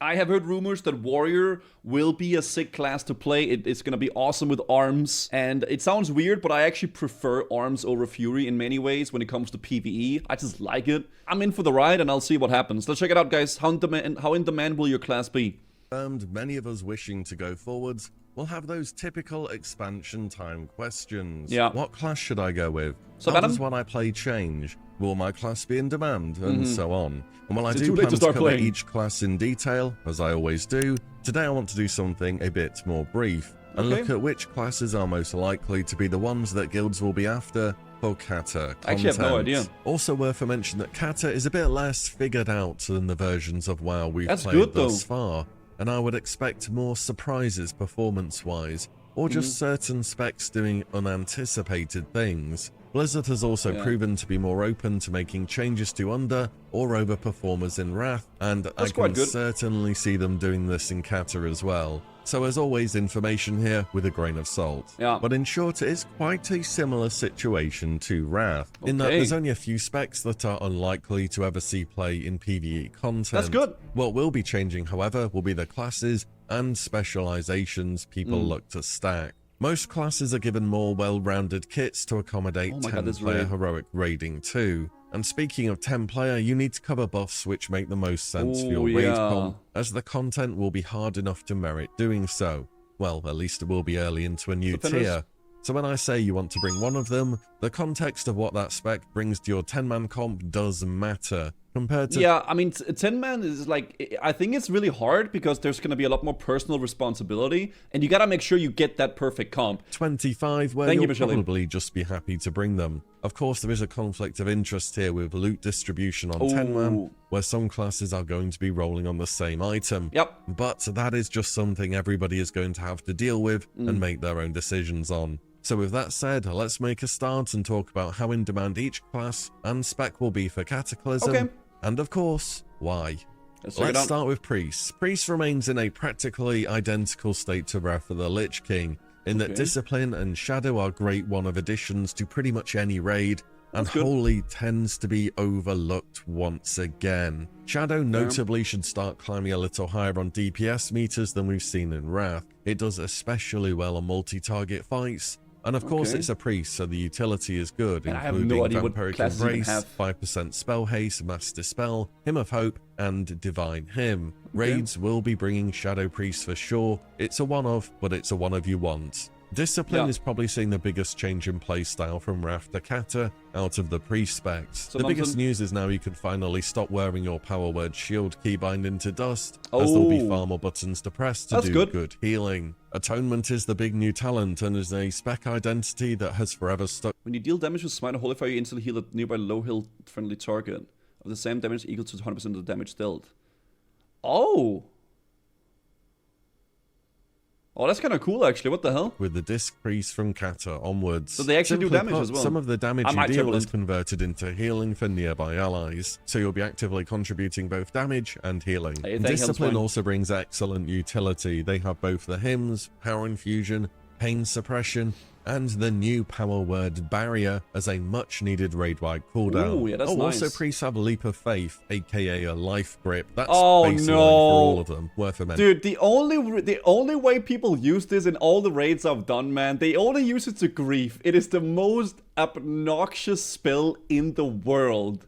I have heard rumors that Warrior will be a sick class to play. It's gonna be awesome with arms. And it sounds weird, but I actually prefer arms over Fury in many ways when it comes to PvE. I just like it. I'm in for the ride and I'll see what happens. Let's check it out, guys. How in demand will your class be? And many of us wishing to go forwards will have those typical expansion time questions. Yeah. What class should I go with? So How does what I play change? Will my class be in demand? And so on. And while I do plan to cover each class in detail, as I always do, today I want to do something a bit more brief and look at which classes are most likely to be the ones that guilds will be after for Kata content. I actually have no idea. Also worth a mention that Kata is a bit less figured out than the versions of WoW we've played thus far, and I would expect more surprises performance-wise, or just certain specs doing unanticipated things. Blizzard has also proven to be more open to making changes to under or over performers in Wrath, and I can certainly see them doing this in Kata as well. So as always, information here with a grain of salt. But in short, it is quite a similar situation to Wrath, in that there's only a few specs that are unlikely to ever see play in PvE content. That's good. What will be changing, however, will be the classes and specializations people look to stack. Most classes are given more well-rounded kits to accommodate 10-player heroic raiding too. And speaking of 10-player, you need to cover buffs which make the most sense for your raid comp, as the content will be hard enough to merit doing so. Well, at least it will be early into a new tier. So when I say you want to bring one of them, the context of what that spec brings to your 10-man comp does matter. Compared to... Yeah, I mean, 10-man is like, I think it's really hard because there's going to be a lot more personal responsibility, and you got to make sure you get that perfect comp. 25, where you'll probably just be happy to bring them. Of course, there is a conflict of interest here with loot distribution on 10-man, where some classes are going to be rolling on the same item. But that is just something everybody is going to have to deal with and make their own decisions on. So with that said, let's make a start and talk about how in demand each class and spec will be for Cataclysm. And of course, why? Let's start with Priest. Priest remains in a practically identical state to Wrath of the Lich King, in that Discipline and Shadow are great one-of additions to pretty much any raid, and Holy tends to be overlooked once again. Shadow notably should start climbing a little higher on DPS meters than we've seen in Wrath. It does especially well on multi-target fights, and of course it's a priest, so the utility is good, including Vampiric Embrace, 5% Spell Haste, Mass Dispel, Hymn of Hope, and Divine Hymn. Raids will be bringing Shadow Priest for sure. It's a one-of, but it's a one-of you want. Discipline is probably seeing the biggest change in playstyle from Wrath to Kata out of the priest specs. The biggest news is now you can finally stop wearing your power word shield keybind into dust, as there'll be far more buttons to press to do good healing. Atonement is the big new talent and is a spec identity that has forever stuck. When you deal damage with Smite or Holy Fire, you instantly heal a nearby low health friendly target of the same damage equal to 100% of the damage dealt. Oh, that's kind of cool, actually. What the hell? With the disc priest from Kata onwards. So they actually do damage as well. Some of the damage you deal is converted into healing for nearby allies, so you'll be actively contributing both damage and healing. Discipline also brings excellent utility. They have both the hymns, power infusion, pain suppression, and the new power word barrier as a much needed raid-wide cooldown. Also priests have Leap of Faith, aka a life grip. That's basically for all of them. Worth a mention. Dude, the only way people use this in all the raids I've done, man, they only use it to grief. It is the most obnoxious spell in the world.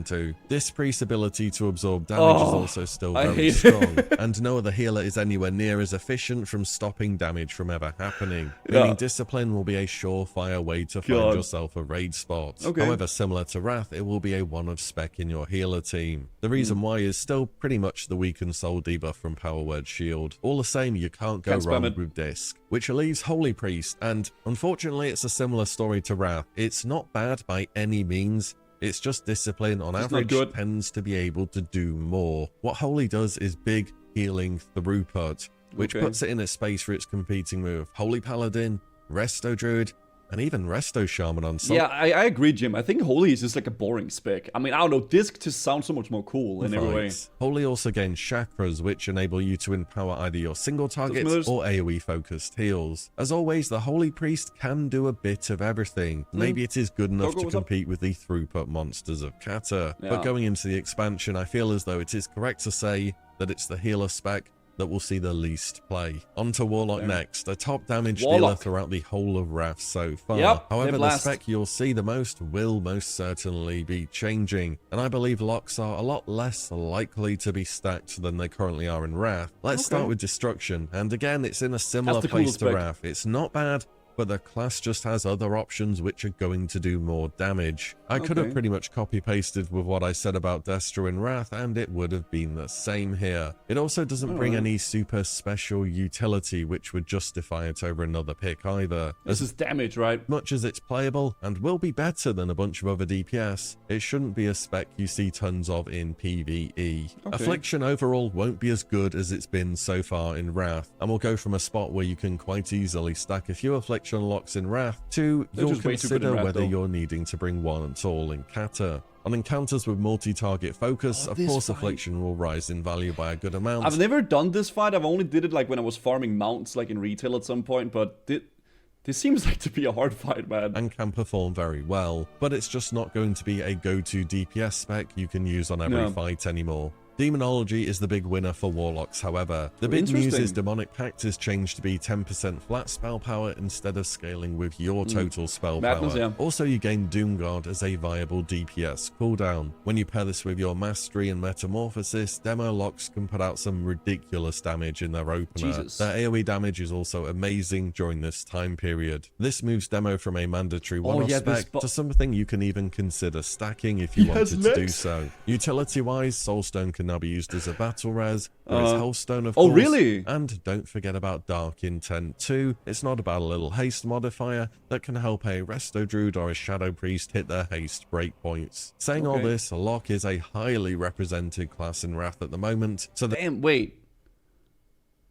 Too. This priest's ability to absorb damage is also still very strong, and no other healer is anywhere near as efficient from stopping damage from ever happening. Meaning Discipline will be a surefire way to find yourself a raid spot. However, similar to Wrath, it will be a one-of spec in your healer team. The reason why is still pretty much the weakened soul debuff from Power Word Shield. All the same, you can't go wrong with Disc, which leaves Holy Priest, and unfortunately it's a similar story to Wrath. It's not bad by any means. It's just Discipline on average tends to be able to do more. What Holy does is big healing throughput, which puts it in a space where it's competing with Holy Paladin, Resto Druid, and even Resto Shaman on some. Yeah, I agree, Jim. I think Holy is just like a boring spec. I mean, I don't know, Disc just sounds so much more cool in every way. Holy also gains chakras, which enable you to empower either your single targets or AoE focused heals. As always, the Holy Priest can do a bit of everything. Maybe it is good enough to compete with the throughput monsters of Cata, but going into the expansion, I feel as though it is correct to say that it's the healer spec that will see the least play. On to Warlock next, a top damage dealer throughout the whole of Wrath so far. However, the spec you'll see the most will most certainly be changing, and I believe locks are a lot less likely to be stacked than they currently are in Wrath. Let's start with Destruction, and again, it's in a similar place to Wrath. It's not bad, but the class just has other options which are going to do more damage. I could have pretty much copy-pasted with what I said about Destro in Wrath, and it would have been the same here. It also doesn't bring any super special utility which would justify it over another pick either. This is damage, right? Much as it's playable, and will be better than a bunch of other DPS, it shouldn't be a spec you see tons of in PvE. Affliction overall won't be as good as it's been so far in Wrath, and will go from a spot where you can quite easily stack a few Affliction locks in Wrath to you'll consider whether you're needing to bring one at all in Cata. On encounters with multi-target focus, of course Affliction will rise in value by a good amount. I've never done this fight, I've only did it like when I was farming mounts like in retail at some point, but this seems like to be a hard fight, man. And can perform very well, but it's just not going to be a go-to DPS spec you can use on every fight anymore. Demonology is the big winner for Warlocks, however. The big news is Demonic Pact is changed to be 10% flat spell power instead of scaling with your total spell power. Also, you gain Doomguard as a viable DPS cooldown. When you pair this with your Mastery and Metamorphosis, Demo Locks can put out some ridiculous damage in their opener. Their AoE damage is also amazing during this time period. This moves Demo from a mandatory one-off spec to something you can even consider stacking if you wanted to do so. Utility-wise, Soulstone can now be used as a battle res, there is Hellstone of course. Really? And don't forget about Dark Intent too. It's not about a little haste modifier that can help a Resto Druid or a Shadow Priest hit their haste breakpoints. Saying all this, Lock is a highly represented class in Wrath at the moment, so damn, wait.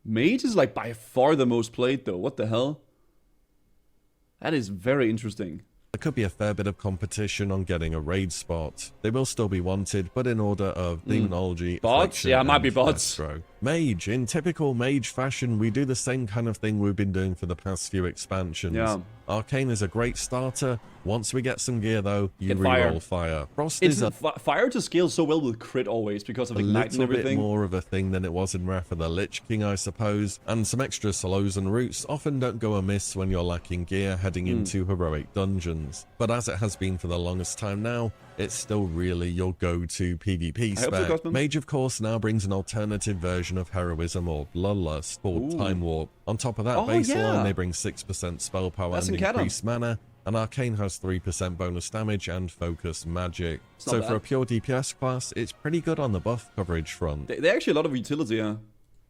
Mage is like by far the most played though, what the hell? That is very interesting. There could be a fair bit of competition on getting a raid spot. They will still be wanted, but in order of Demonology, bots? Yeah, it might be bots. Destro. Mage. In typical Mage fashion, we do the same kind of thing we've been doing for the past few expansions. Arcane is a great starter. Once we get some gear though, you reroll fire. Frost is fire to scale so well with crit always because of Ignite and everything. A little bit more of a thing than it was in Wrath of the Lich King, I suppose. And some extra slows and roots often don't go amiss when you're lacking gear heading into heroic dungeons. But as it has been for the longest time now, it's still really your go-to PvP spec. Mage, of course, now brings an alternative version of heroism or bloodlust called Time Warp. On top of that baseline, they bring 6% spell power and increased mana, and Arcane has 3% bonus damage and focus magic. So for a pure DPS class, it's pretty good on the buff coverage front. They actually a lot of utility, yeah.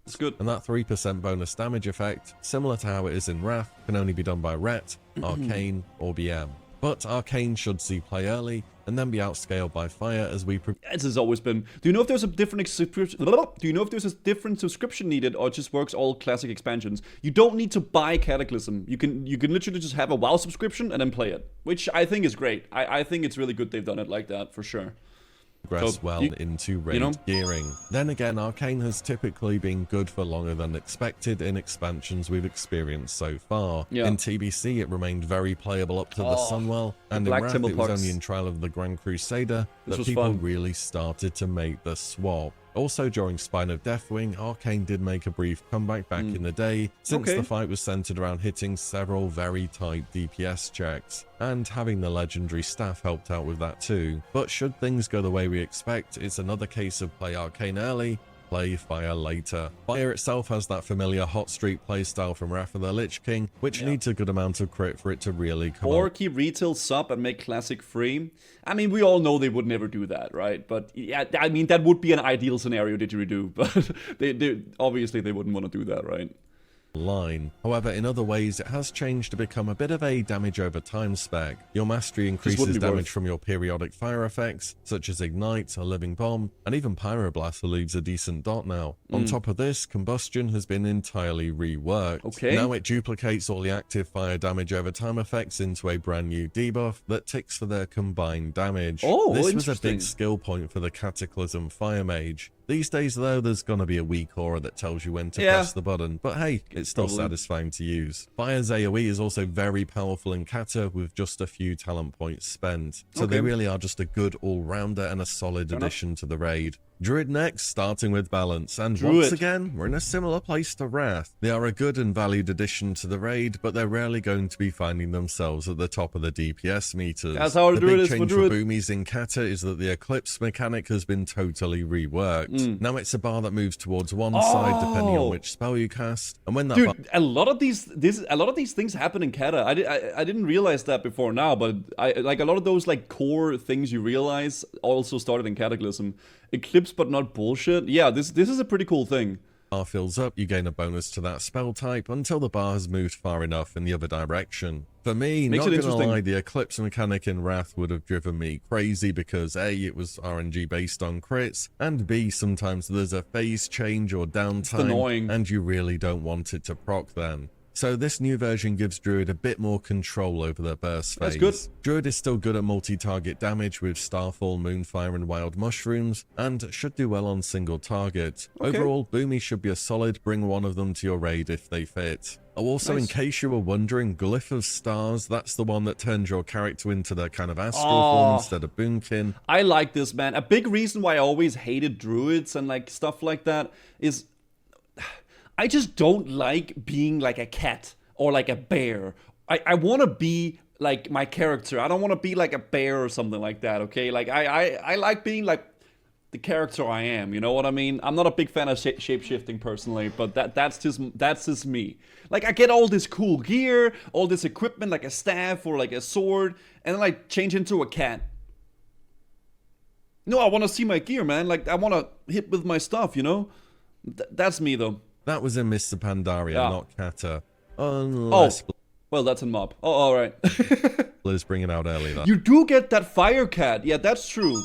It's good. And that 3% bonus damage effect, similar to how it is in Wrath, can only be done by Ret, Arcane, or BM. But Arcane should see play early, and then be outscaled by Fire as we... As has always been. Do you know if there's a different subscription needed, or it just works all classic expansions? You don't need to buy Cataclysm. You can literally just have a WoW subscription and then play it, which I think is great. I think it's really good they've done it like that, for sure. Progress into raid gearing. Then again, Arcane has typically been good for longer than expected in expansions we've experienced so far. In TBC, it remained very playable up to the Sunwell, and in Wrath, it was only in Trial of the Grand Crusader that people really started to make the swap. Also, during Spine of Deathwing, Arcane did make a brief comeback back in the day, since the fight was centered around hitting several very tight DPS checks, and having the legendary staff helped out with that too. But should things go the way we expect, it's another case of play Arcane early, play Fire later. Fire itself has that familiar hot streak playstyle from Wrath of the Lich King, which needs a good amount of crit for it to really come Or keep retail sub and make classic free. I mean, we all know they would never do that, right? But yeah, I mean, that would be an ideal scenario, didgeridoo, but they obviously they wouldn't want to do that, right? line. However, in other ways, it has changed to become a bit of a damage over time spec. Your mastery increases damage from your periodic fire effects, such as Ignite, a Living Bomb, and even Pyroblast leaves a decent dot now. On top of this, Combustion has been entirely reworked. Now it duplicates all the active fire damage over time effects into a brand new debuff that ticks for their combined damage. This was a big skill point for the Cataclysm Fire Mage. These days, though, there's gonna be a weak aura that tells you when to press the button, but hey, it's still satisfying to use. Fire's AoE is also very powerful in Cata with just a few talent points spent, so they really are just a good all-rounder and a solid addition to the raid. Druid next, starting with balance, and once again, we're in a similar place to Wrath. They are a good and valued addition to the raid, but they're rarely going to be finding themselves at the top of the DPS meters. That's how the big change for boomies in Cata is that the Eclipse mechanic has been totally reworked. Now it's a bar that moves towards one side depending on which spell you cast, and when that a lot of these things happen in Cata. I didn't realize that before now, but like a lot of those like core things you realize also started in Cataclysm. Eclipse but not bullshit. Yeah, this is a pretty cool thing. Bar fills up, you gain a bonus to that spell type until the bar has moved far enough in the other direction. For me, not gonna lie, the Eclipse mechanic in Wrath would have driven me crazy because A, it was RNG based on crits, and B, sometimes there's a phase change or downtime, and you really don't want it to proc then. So this new version gives Druid a bit more control over their burst phase. That's good. Druid is still good at multi-target damage with Starfall, Moonfire, and Wild Mushrooms, and should do well on single target. Overall, Boomy should be a solid bring one of them to your raid if they fit. Oh, also, in case you were wondering, Glyph of Stars, that's the one that turns your character into their kind of astral form instead of Boomkin. I like this, man. A big reason why I always hated Druids and like stuff like that is I just don't like being like a cat or like a bear. I want to be like my character. I don't want to be like a bear or something like that, okay? Like, I like being like the character I am, you know what I mean? I'm not a big fan of shape-shifting personally, but that's just me. Like, I get all this cool gear, all this equipment, like a staff or like a sword, and then I change into a cat. No, I want to see my gear, man. Like, I want to hit with my stuff, you know? That's me, though. That was in Mr. Pandaria, not Cata. Unless... well, that's in Mob. Oh, alright. Let's bring it out early, though. You do get that Fire Cat. Yeah, that's true.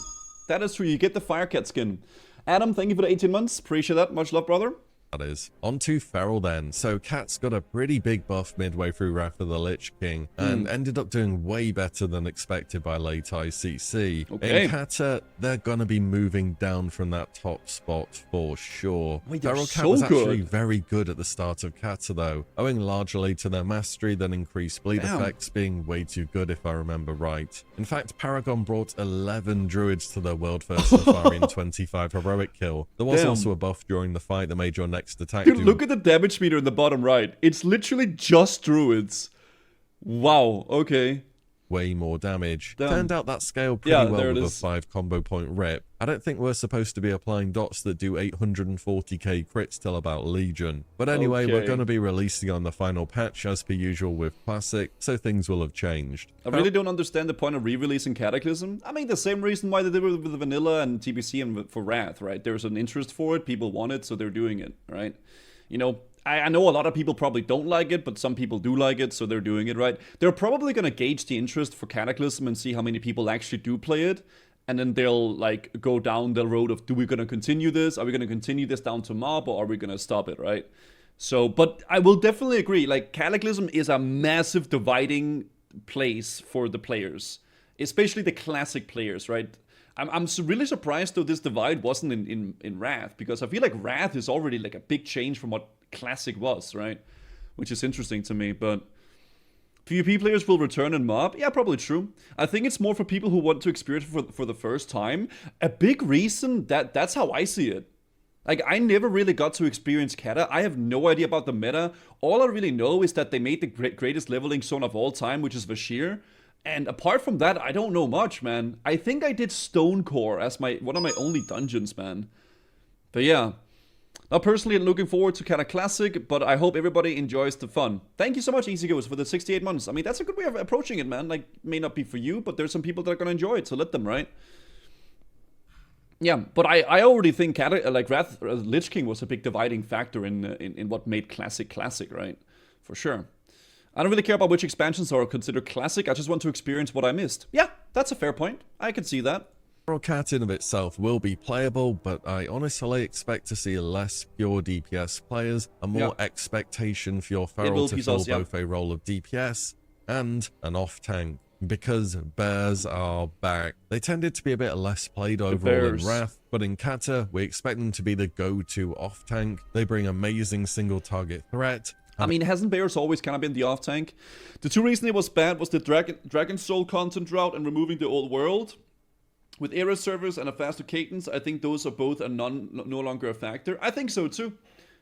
That is true. You get the Fire Cat skin. Adam, thank you for the 18 months. Appreciate that. Much love, brother. That is. On to Feral then. So Cat's got a pretty big buff midway through Wrath of the Lich King and ended up doing way better than expected by late ICC. In Cata, they're gonna be moving down from that top spot for sure. Feral Cat was actually very good at the start of Cata though, owing largely to their mastery, then increased bleed effects being way too good if I remember right. In fact, Paragon brought 11 druids to their world first Safari in 25 heroic kill. There was also a buff during the fight that made your next attack. Dude, look at the damage meter in the bottom right. It's literally just druids. Wow, okay. Way more damage. Turned out that scaled pretty well with a 5 combo point rip. I don't think we're supposed to be applying dots that do 840k crits till about Legion. But anyway, we're going to be releasing on the final patch as per usual with Classic, so things will have changed. I really don't understand the point of re-releasing Cataclysm. I mean, the same reason why they did it with the Vanilla and TBC and for Wrath, right? There's an interest for it, people want it, so they're doing it, right? You know, I know a lot of people probably don't like it, but some people do like it, so they're doing it, right? They're probably going to gauge the interest for Cataclysm and see how many people actually do play it. And then they'll, like, go down the road of, do we going to continue this? Are we going to continue this down to Mob, or are we going to stop it, right? So, but I will definitely agree, like, Cataclysm is a massive dividing place for the players. Especially the classic players, right? I'm really surprised, though, this divide wasn't in Wrath, because I feel like Wrath is already, like, a big change from what Classic was, right? Which is interesting to me, but PvP players will return in Mob. Yeah, probably true. I think it's more for people who want to experience it for the first time. A big reason that's how I see it. Like, I never really got to experience Cata. I have no idea about the meta. All I really know is that they made the greatest leveling zone of all time, which is Vashir. And apart from that, I don't know much, man. I think I did Stonecore as one of my only dungeons, man. But yeah. Now, personally, I'm looking forward to Cata Classic, but I hope everybody enjoys the fun. Thank you so much, EasyGoes, for the 68 months. I mean, that's a good way of approaching it, man. Like, may not be for you, but there's some people that are gonna enjoy it, so let them, right? Yeah, but I already think Lich King was a big dividing factor in what made classic, right? For sure. I don't really care about which expansions are considered classic. I just want to experience what I missed. Yeah, that's a fair point. I can see that. Feral Cat in of itself will be playable, but I honestly expect to see less pure DPS players and more expectation for your Feral to fill both a role of DPS and an off-tank, because bears are back. They tended to be a bit less played overall in Wrath, but in Cata, we expect them to be the go-to off-tank. They bring amazing single-target threat. I mean, hasn't Bears always kind of been the off-tank? The two reasons it was bad was the Dragon Soul content drought and removing the old world. With era servers and a faster cadence, I think those are both no longer a factor. I think so too.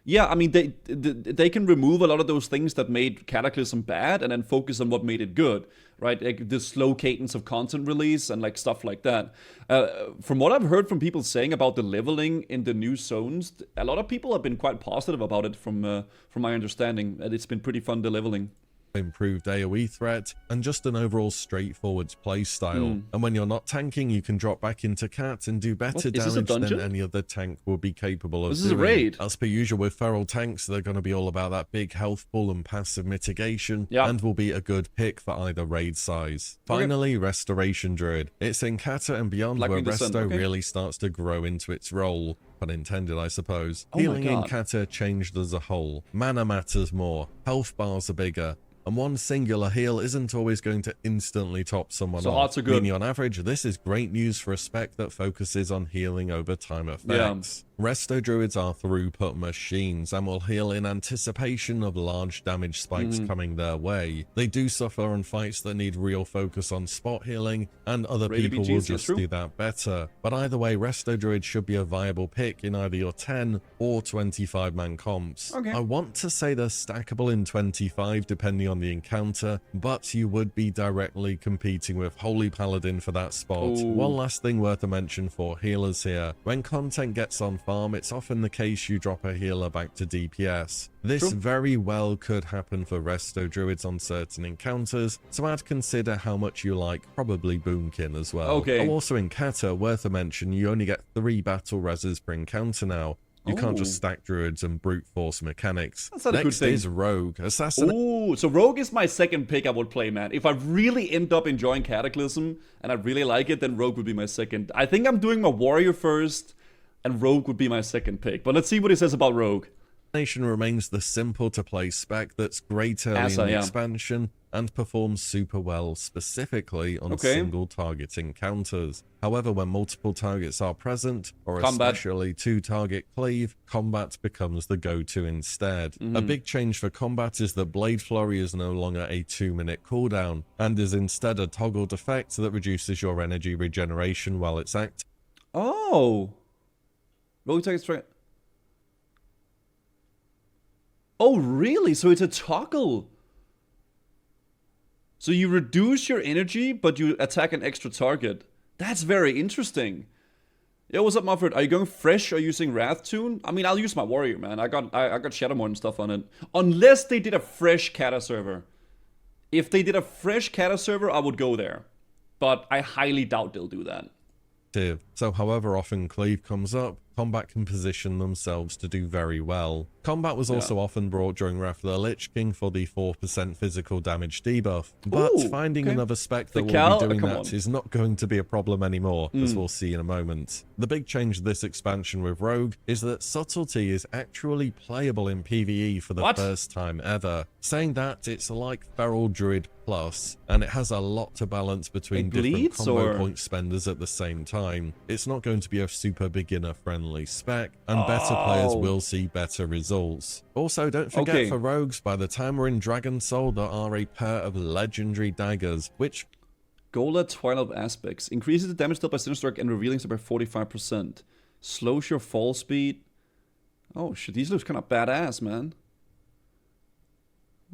Yeah, I mean, they can remove a lot of those things that made Cataclysm bad and then focus on what made it good, right? Like the slow cadence of content release and like stuff like that. From what I've heard from people saying about the leveling in the new zones, a lot of people have been quite positive about it from my understanding. And it's been pretty fun, the leveling. Improved AoE threat, and just an overall straightforward play style. And when you're not tanking, you can drop back into Cat and do better damage than any other tank will be capable of doing. This is a raid. As per usual with feral tanks, they're going to be all about that big health pool and passive mitigation, and will be a good pick for either raid size. Finally, Restoration Druid. It's in Cata and beyond where Resto really starts to grow into its role. Pun intended, I suppose. Healing in Cata changed as a whole. Mana matters more. Health bars are bigger. And one singular heal isn't always going to instantly top someone off. Meaning on average, this is great news for a spec that focuses on healing over time effects. Resto Druids are throughput machines and will heal in anticipation of large damage spikes coming their way. They do suffer on fights that need real focus on spot healing, and other people will just do that better. But either way, Resto Druid should be a viable pick in either your 10 or 25-man comps. I want to say they're stackable in 25 depending on the encounter, but you would be directly competing with Holy Paladin for that spot. One last thing worth a mention for healers here. When content gets on farm, it's often the case you drop a healer back to DPS. This very well could happen for Resto Druids on certain encounters, so I'd consider how much you like probably Boomkin as well. Also in Cata, worth a mention, you only get 3 battle reses per encounter now. You can't just stack druids and brute force mechanics. That's not a good thing. Next is Rogue. Assassin. So Rogue is my second pick I would play, man. If I really end up enjoying Cataclysm and I really like it, then Rogue would be my second. I think I'm doing my Warrior first, and Rogue would be my second pick. But let's see what he says about Rogue. Nation remains the simple to play spec that's great early in the expansion and performs super well specifically on single target encounters. However, when multiple targets are present, or especially 2-target cleave, combat becomes the go-to instead. A big change for combat is that Blade Flurry is no longer a 2-minute cooldown, and is instead a toggled effect that reduces your energy regeneration while it's active. Rogue target strike. Oh, really? So it's a toggle. So you reduce your energy, but you attack an extra target. That's very interesting. Yo, what's up, Mufford? Are you going fresh or using Wrath Tune? I mean, I'll use my Warrior, man. I got Shadowmort and stuff on it. Unless they did a fresh Cata server. If they did a fresh Cata server, I would go there. But I highly doubt they'll do that. So however often cleave comes up, combat can position themselves to do very well. Combat was also often brought during Wrath of the Lich King for the 4% physical damage debuff, but finding another spec that will be doing that is not going to be a problem anymore, as we'll see in a moment. The big change this expansion with Rogue is that Subtlety is actually playable in PvE for the first time ever. Saying that, it's like Feral Druid Plus, and it has a lot to balance between different combo point spenders at the same time. It's not going to be a super beginner friendly spec, and better players will see better results. Also, don't forget for rogues, by the time we're in Dragon Soul, there are a pair of legendary daggers, which Gola Twilight Aspects increases the damage dealt by Sinistrak and revealing by 45%. Slows your fall speed. Oh shit, these look kind of badass, man.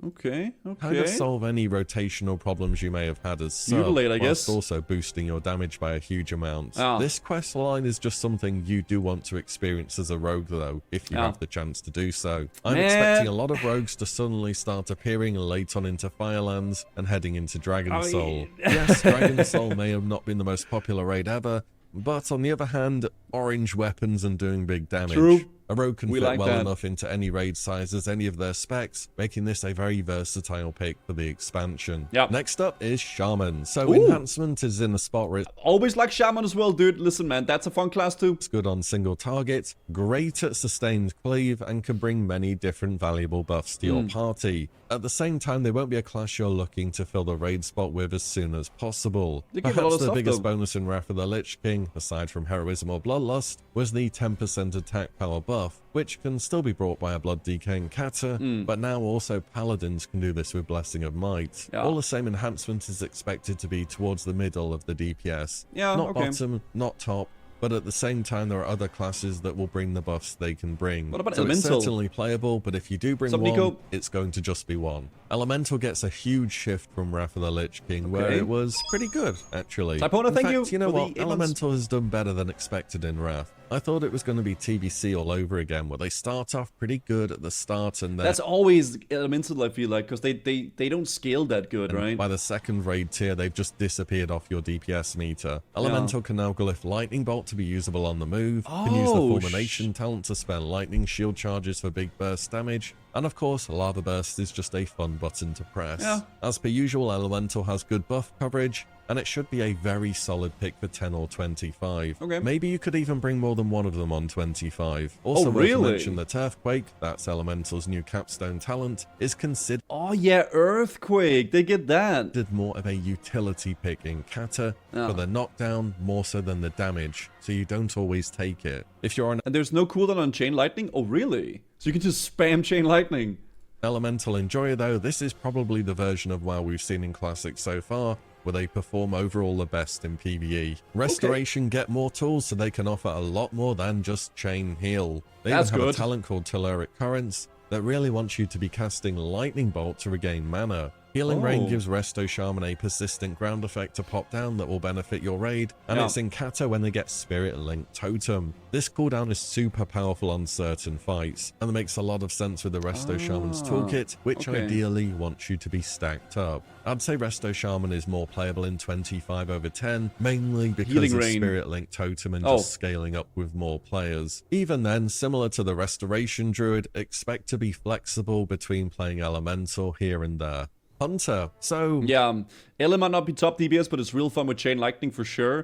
Okay. Kind of solve any rotational problems you may have had as sub, Mutilate, I guess. Also boosting your damage by a huge amount. This quest line is just something you do want to experience as a rogue, though, if you have the chance to do so. I'm expecting a lot of rogues to suddenly start appearing late on into Firelands and heading into Dragon Soul. Yes, Dragon Soul may have not been the most popular raid ever, but on the other hand, orange weapons and doing big damage. True. A rogue can fit like well that. enough into any raid size as any of their specs, making this a very versatile pick for the expansion. Yep. Next up is Shaman. So enhancement is in a spot where it's always like Shaman as well, dude. Listen, man, that's a fun class too. It's good on single targets, great at sustained cleave, and can bring many different valuable buffs to your party. At the same time, they won't be a class you're looking to fill the raid spot with as soon as possible. Perhaps the biggest bonus in Wrath of the Lich King, aside from heroism or bloodlust, was the 10% attack power buff, which can still be brought by a blood decaying Kata, but now also Paladins can do this with Blessing of Might. All the same, enhancement is expected to be towards the middle of the DPS. Not bottom, not top, but at the same time, there are other classes that will bring the buffs they can bring. What about so Elemental? It's certainly playable, but if you do bring one, it's going to just be one. Elemental gets a huge shift from Wrath of the Lich King, where it was pretty good, actually. Typona, thank you. You know what? Elemental has done better than expected in Wrath. I thought it was going to be TBC all over again, where they start off pretty good at the start and then... That's always Elemental, I feel like, because they don't scale that good, right? By the second raid tier, they've just disappeared off your DPS meter. Elemental can now glyph Lightning Bolt to be usable on the move, can use the Fulmination talent to spare lightning shield charges for big burst damage, and of course, Lava Burst is just a fun button to press. As per usual, Elemental has good buff coverage, and it should be a very solid pick for 10 or 25. Maybe you could even bring more than one of them on 25. Also worth to mention that Earthquake, that's Elemental's new capstone talent, is considered Earthquake, they get that. More of a utility pick in Kata, for the knockdown more so than the damage, so you don't always take it. If you're on... And there's no cooldown on Chain Lightning? Oh, really? So you can just spam Chain Lightning. Elemental enjoyer though, this is probably the version of WoW we've seen in Classic so far, where they perform overall the best in PvE. Restoration get more tools so they can offer a lot more than just chain heal. They even have a talent called Telluric Currents that really wants you to be casting Lightning Bolt to regain mana. Healing Rain gives Resto Shaman a persistent ground effect to pop down that will benefit your raid, and it's in Kata when they get Spirit Link Totem. This cooldown is super powerful on certain fights, and it makes a lot of sense with the Resto Shaman's toolkit, which ideally wants you to be stacked up. I'd say Resto Shaman is more playable in 25 over 10, mainly because of Spirit Link Totem and just scaling up with more players. Even then, similar to the Restoration Druid, expect to be flexible between playing Elemental here and there. Hunter, so... Yeah, Ele might not be top DPS, but it's real fun with Chain Lightning for sure.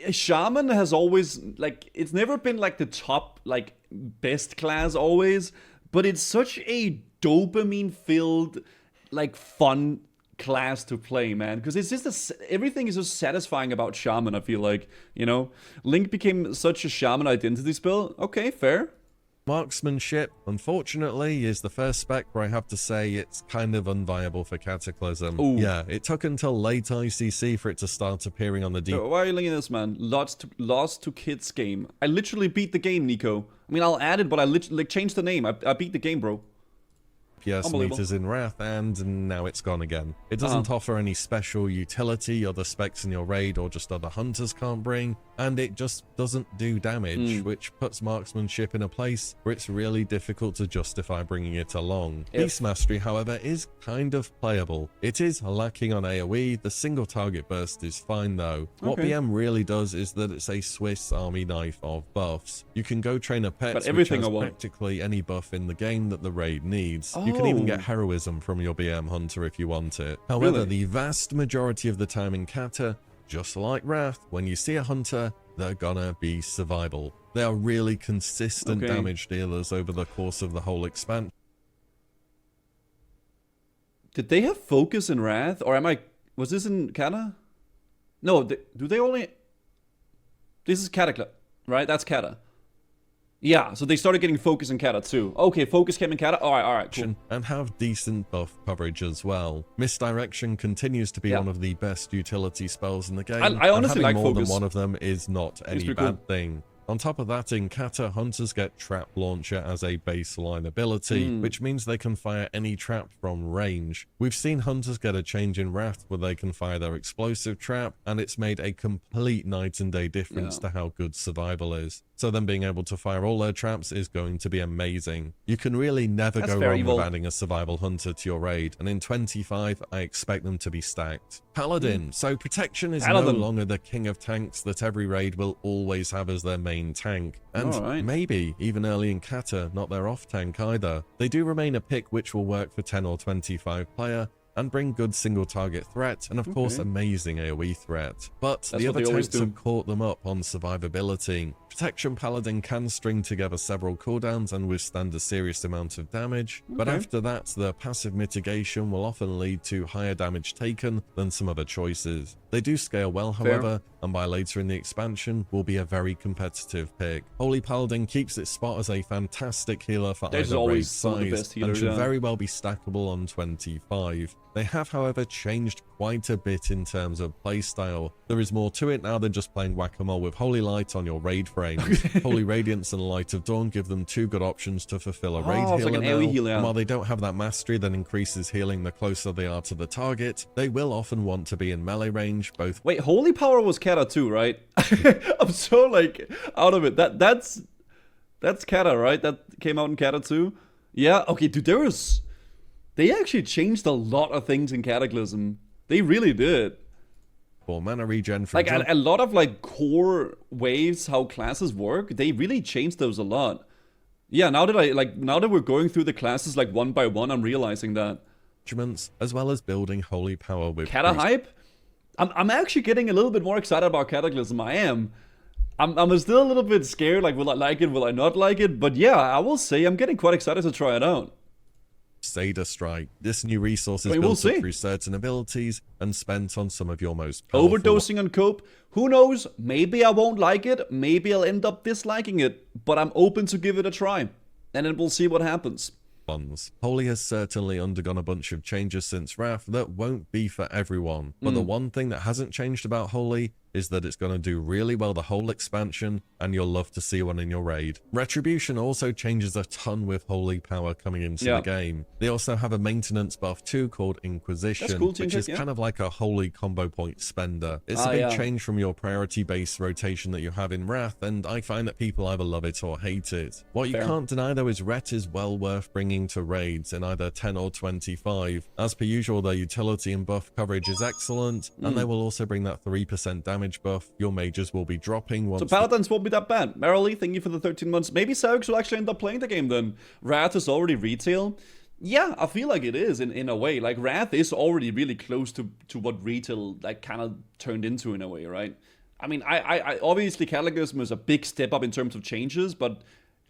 Shaman has always, like, it's never been, like, the top, like, best class always, but it's such a dopamine-filled, like, fun class to play, man, because it's just everything is just satisfying about Shaman, I feel like, you know? Link became such a Shaman identity spell. Okay, fair. Marksmanship, unfortunately, is the first spec where I have to say it's kind of unviable for Cataclysm. Yeah, it took until late ICC for it to start appearing on the deep. Why are you linking this, man? Lost to Kids game. I literally beat the game, Nico. I mean, I'll add it, but I literally changed the name. I beat the game, bro. DPS meters in Wrath, and now it's gone again. It doesn't offer any special utility other specs in your raid or just other hunters can't bring, and it just doesn't do damage, which puts marksmanship in a place where it's really difficult to justify bringing it along. Beast Mastery, however, is kind of playable. It is lacking on AoE, the single target burst is fine though. What BM really does is that it's a Swiss army knife of buffs. You can go train a pet which has practically any buff in the game that the raid needs. You can even get heroism from your BM hunter if you want it. However, the vast majority of the time in Kata, just like Wrath, when you see a hunter, they're gonna be survival. They are really consistent damage dealers over the course of the whole expansion. Did they have focus in Wrath? Or was this in Kata? No, do they only... This is Cataclysm, right? That's Kata. Yeah, so they started getting focus in Kata too. Okay, focus came in Kata. Alright, cool. And have decent buff coverage as well. Misdirection continues to be one of the best utility spells in the game. I honestly like more focus. Than one of them is not any bad thing. On top of that, in Kata, hunters get Trap Launcher as a baseline ability, which means they can fire any trap from range. We've seen hunters get a change in Wrath where they can fire their explosive trap, and it's made a complete night and day difference to how good survival is. so them being able to fire all their traps is going to be amazing. You can really never go wrong with adding a survival hunter to your raid, and in 25 I expect them to be stacked. Paladin. So protection is no longer the king of tanks that every raid will always have as their main tank, and maybe even early in Cata not their off tank either. They do remain a pick which will work for 10 or 25 player, and bring good single target threat, and of course amazing AoE threat. But the other tanks have caught them up on survivability. Protection Paladin can string together several cooldowns and withstand a serious amount of damage, but after that the passive mitigation will often lead to higher damage taken than some other choices. They do scale well, however, and by later in the expansion will be a very competitive pick. Holy Paladin keeps its spot as a fantastic healer for either raid size, and should very well be stackable on 25. They have, however, changed quite a bit in terms of playstyle. There is more to it now than just playing whack-a-mole with Holy Light on your raid frames. Holy Radiance and Light of Dawn give them two good options to fulfill a raid healer now, and while they don't have that mastery that increases healing the closer they are to the target, they will often want to be in melee range, both— Wait, Holy Power was Cata too, right? I'm so, like, out of it. That's Cata, right? That came out in Cata too? Yeah, okay, dude, they actually changed a lot of things in Cataclysm. They really did. For mana regen, for like a lot of like core ways how classes work, they really changed those a lot. Yeah, now that we're going through the classes like one by one, I'm realizing that. As well as building Holy Power with Cata hype. I'm actually getting a little bit more excited about Cataclysm. I am. I'm still a little bit scared. Like, will I like it? Will I not like it? But yeah, I will say I'm getting quite excited to try it out. Seda Strike. This new resource is built up through certain abilities and spent on some of your most powerful— Overdosing on cope. Who knows? Maybe I won't like it. Maybe I'll end up disliking it. But I'm open to give it a try. And then we'll see what happens. Holy has certainly undergone a bunch of changes since Wrath that won't be for everyone. But the one thing that hasn't changed about Holy is that it's going to do really well the whole expansion, and you'll love to see one in your raid. Retribution also changes a ton with Holy Power coming into the game. They also have a maintenance buff too called Inquisition, which is kind of like a Holy combo point spender. It's a big change from your priority-based rotation that you have in Wrath, and I find that people either love it or hate it. What you can't deny though is Ret is well worth bringing to raids in either 10 or 25. As per usual, their utility and buff coverage is excellent, and they will also bring that 3% damage buff your mages will be dropping once— So Paladins won't be that bad. Merrily, thank you for the 13 months. Maybe Sarix will actually end up playing the game then. Wrath is already retail. Yeah, I feel like it is in a way. Like, Wrath is already really close to what retail like kind of turned into in a way, right? I mean, I obviously Cataclysm is a big step up in terms of changes, but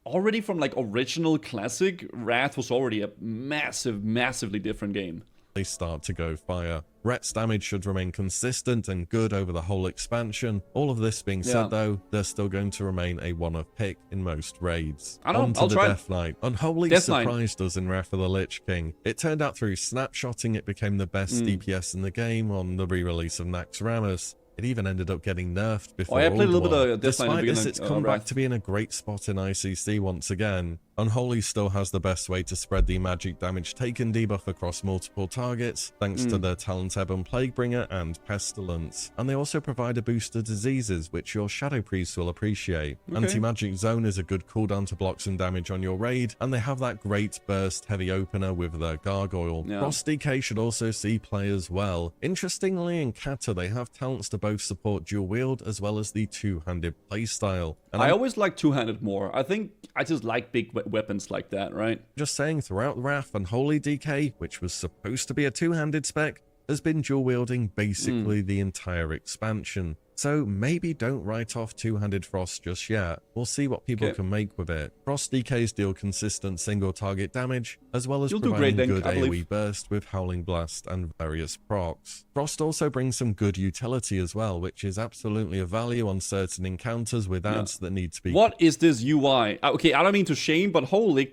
already from like original classic, Wrath was already a massively different game. They start to go fire. Ret's damage should remain consistent and good over the whole expansion. All of this being said though, they're still going to remain a one-off pick in most raids. On to the Death Knight. Unholy surprised us in Wrath of the Lich King. It turned out through snapshotting it became the best DPS in the game on the re-release of Naxxramas. It even ended up getting nerfed before. I played a little bit of Death Knight. Despite this, it's come back to be in a great spot in ICC once again. Unholy still has the best way to spread the magic damage taken debuff across multiple targets, thanks to their Talent Ebb and Plaguebringer and Pestilence. And they also provide a boost to diseases, which your Shadow Priests will appreciate. Anti-Magic Zone is a good cooldown to block some damage on your raid, and they have that great burst heavy opener with their Gargoyle. Frost DK should also see play as well. Interestingly, in Cata, they have talents to both support dual wield as well as the two-handed playstyle. And I always like two-handed more. I think I just like big weapons like that, right? Just saying, throughout Wrath and Holy DK, which was supposed to be a two-handed spec, has been dual wielding basically the entire expansion. So maybe don't write off two-handed Frost just yet. We'll see what people can make with it. Frost DKs deal consistent single target damage, as well as providing good AoE burst with Howling Blast and various procs. Frost also brings some good utility as well, which is absolutely a value on certain encounters with ads that need to be— What is this UI? Okay, I don't mean to shame, but holy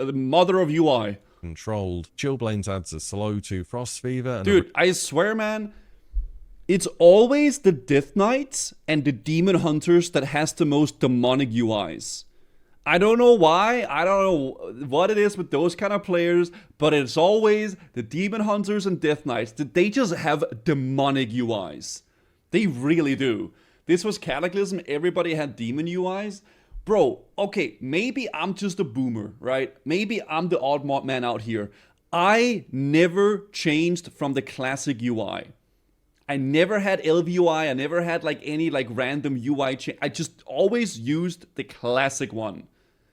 mother of UI. Controlled. Chillblains adds a slow to Frost Fever. And dude, I swear, man, it's always the Death Knights and the Demon Hunters that has the most demonic UIs. I don't know why, I don't know what it is with those kind of players, but it's always the Demon Hunters and Death Knights. They just have demonic UIs. They really do. This was Cataclysm, everybody had demon UIs, bro, okay, maybe I'm just a boomer, right? Maybe I'm the odd man out here. I never changed from the classic UI. I never had LVUI. I never had like any like random UI change. I just always used the classic one.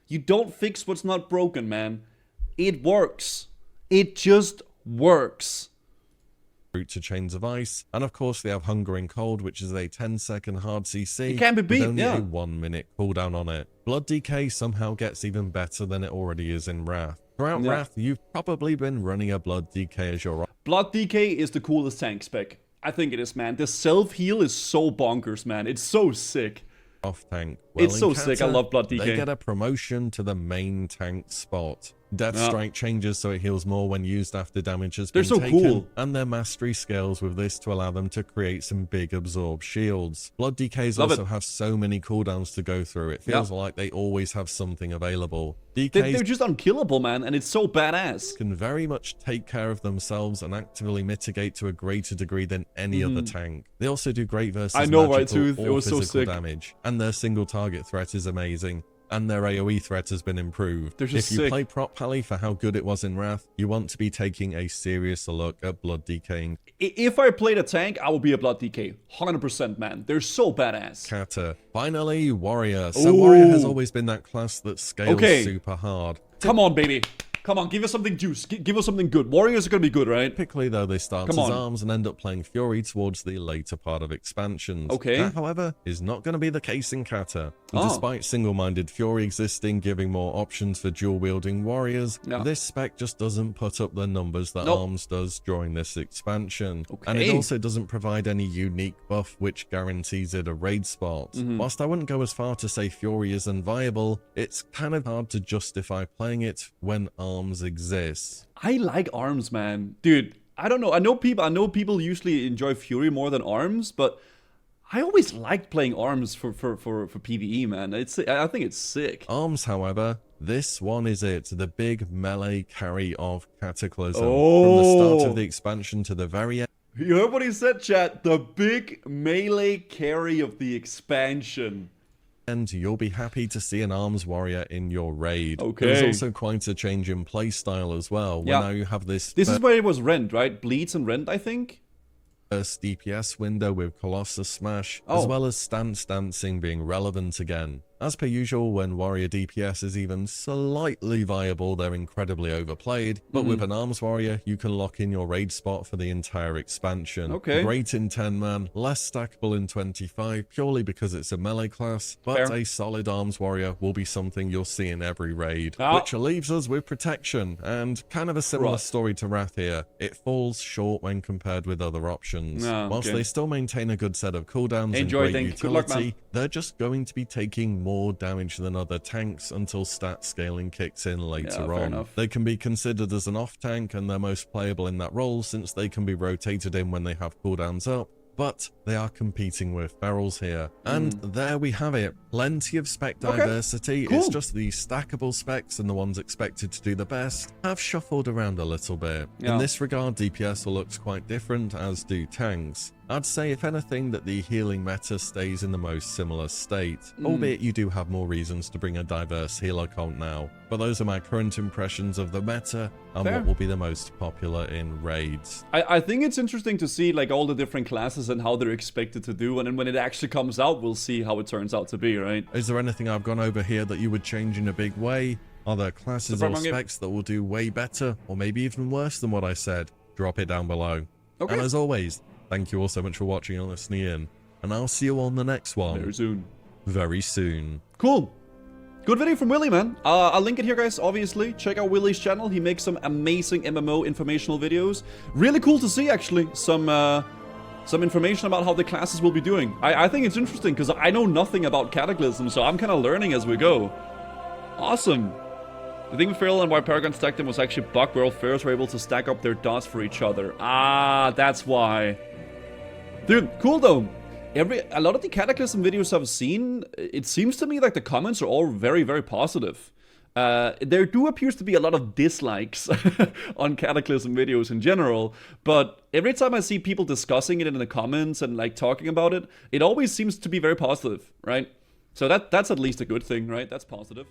You don't fix what's not broken, man. It works. It just works. Route to Chains of Ice, and of course they have Hunger and Cold, which is a 10-second hard CC. It can be beat, with only yeah. a 1-minute cooldown on it. Blood DK somehow gets even better than it already is in Wrath. Throughout Wrath, you've probably been running a Blood DK as your... Blood DK is the coolest tank spec. I think it is, man. The self-heal is so bonkers, man. It's so sick. Off tank. Well, it's so sick. I love Blood DK. They get a promotion to the main tank spot. Death Strike changes so it heals more when used after damage has been taken. They're so cool. And their mastery scales with this to allow them to create some big absorb shields. Blood DKs also have so many cooldowns to go through. It feels like they always have something available. DKs, they're just unkillable, man, and it's so badass. Can very much take care of themselves and actively mitigate to a greater degree than any other tank. They also do great versus magical or physical damage. And their single target threat is amazing. And their AoE threat has been improved. If you play prop Pally for how good it was in Wrath, you want to be taking a serious look at Blood DKing. If I played a tank, I would be a Blood DK. 100%, man. They're so badass. Kata. Finally, Warrior. So Warrior has always been that class that scales super hard. Come on, baby. Come on, give us something juice. Give us something good. Warriors are going to be good, right? Typically, though, they start as arms and end up playing Fury towards the later part of expansions. That, however, is not going to be the case in Kata. Despite single-minded Fury existing, giving more options for dual-wielding warriors, this spec just doesn't put up the numbers that arms does during this expansion. And it also doesn't provide any unique buff which guarantees it a raid spot. Whilst I wouldn't go as far to say Fury is unviable, it's kind of hard to justify playing it when arms exists. I like arms, man. Dude, I don't know. I know people usually enjoy Fury more than arms, but I always liked playing arms for PvE, man. I think it's sick. Arms, however, this one is it. The big melee carry of Cataclysm. From the start of the expansion to the very end. You heard what he said, chat. The big melee carry of the expansion. And you'll be happy to see an arms warrior in your raid. There's also quite a change in playstyle as well. Now you have this... This is where it was Rend, right? Bleeds and Rend, I think? First DPS window with Colossus Smash, as well as stance dancing being relevant again. As per usual, when warrior DPS is even slightly viable, they're incredibly overplayed, but with an arms warrior, you can lock in your raid spot for the entire expansion. Great in 10-man, less stackable in 25, purely because it's a melee class, but a solid arms warrior will be something you'll see in every raid, which leaves us with protection, and kind of a similar story to Wrath here. It falls short when compared with other options. Whilst they still maintain a good set of cooldowns and great utility, they're just going to be taking more damage than other tanks until stat scaling kicks in later on. They can be considered as an off tank, and they're most playable in that role since they can be rotated in when they have cooldowns up, but they are competing with ferals here. And there we have it. Plenty of spec diversity. It's just the stackable specs and the ones expected to do the best have shuffled around a little bit. In this regard, DPS looks quite different, as do tanks. I'd say, if anything, that the healing meta stays in the most similar state, albeit you do have more reasons to bring a diverse healer cult now. But those are my current impressions of the meta and what will be the most popular in raids. I think it's interesting to see like all the different classes and how they're expected to do, and then when it actually comes out, we'll see how it turns out to be, right? Is there anything I've gone over here that you would change in a big way? Are there classes or specs that will do way better, or maybe even worse than what I said? Drop it down below. And as always, thank you all so much for watching and listening in, and I'll see you on the next one. Very soon. Cool. Good video from Willy, man. I'll link it here, guys, obviously. Check out Willy's channel. He makes some amazing MMO informational videos. Really cool to see, actually, some information about how the classes will be doing. I think it's interesting, because I know nothing about Cataclysm, so I'm kind of learning as we go. Awesome. The thing with Feral and why Paragon stacked them was actually bug where all Ferals were able to stack up their dots for each other. Ah, that's why. Dude, cool though. A lot of the Cataclysm videos I've seen, it seems to me like the comments are all very, very positive. There do appears to be a lot of dislikes on Cataclysm videos in general, but every time I see people discussing it in the comments and like talking about it, it always seems to be very positive, right? So that's at least a good thing, right? That's positive.